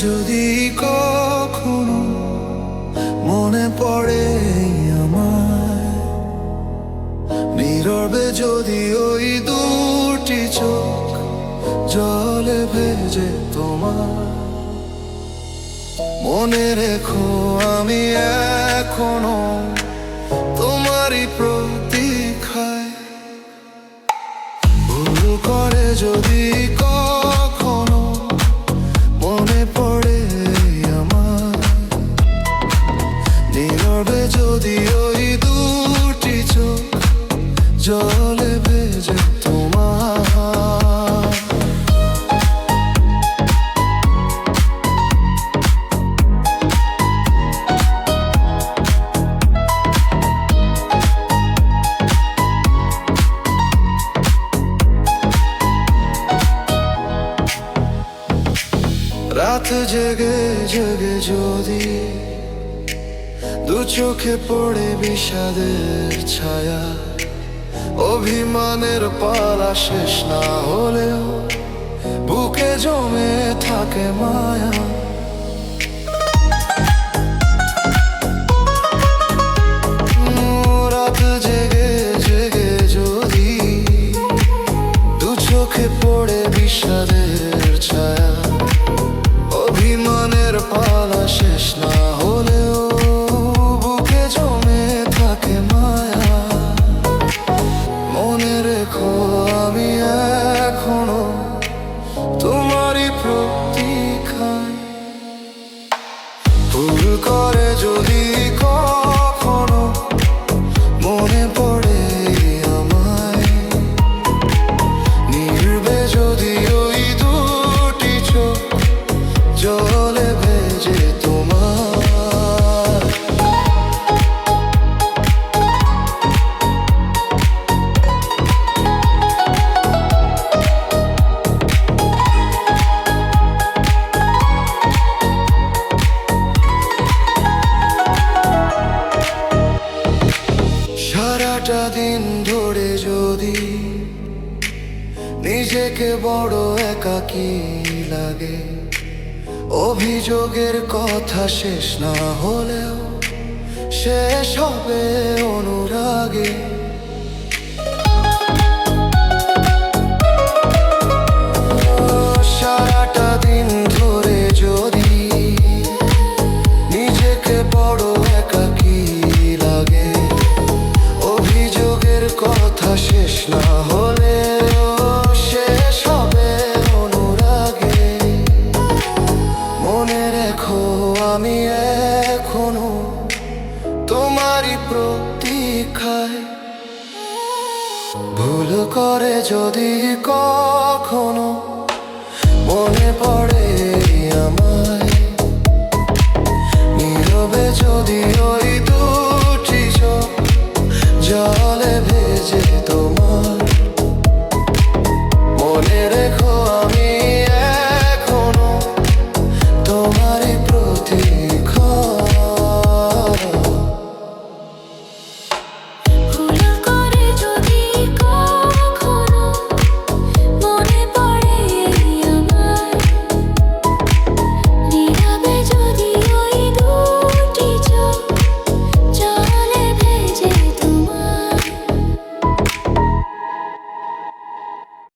যদি কখনো মনে পড়ে আমায়, নীরবে যদি ওই দুটি চোখ জলে ভেজে তোমার, মনে রেখো আমি এখনো তোমারই প্রতীক্ষায়। ভুল করে যদি কখনো মনে পড়ে আমার, নীরবে যদি ওই দুটি চোখ জলে ভেজে তোমার। রাত জেগে জেগে যদি দু চোখে পড়ে বিষাদের ছায়া, অভিমানের পালা শেষ না হলেও বুকে জমে থাকে মায়া। রাত জেগে জেগে যদি দু চোখে পড়ে বিষাদের ছায়া, অভিমানের পালা শেষ না হলেও বুকে জমে থাকে মায়া। মনে রেখো আমি এখনো তোমারই প্রতীক্ষায়। ভুল করে যদি কখনো মনে পড়ে আমায়, নীরবে যদি ওই দুটি চোখ জলে ভেজে তোমার। সারাটা দিন ধরে যদি নিজেকে বড় একাকী লাগে, অভিযোগের কথা শেষ না হলেও শেষ হবে অনুরাগে। সারাটা দিন ধরে যদি নিজেকে বড় একাকী লাগে, অভিযোগের কথা শেষ না হলেও শেষ হবে অনুরাগে। মনে রেখো আমি এখনো তোমারই প্রতীক্ষায়। ভুল করে যদি কখনো মনে পড়ে আমায়, নীরবে যদি ওই দুটি চোখ জলে ভেজে তোমার।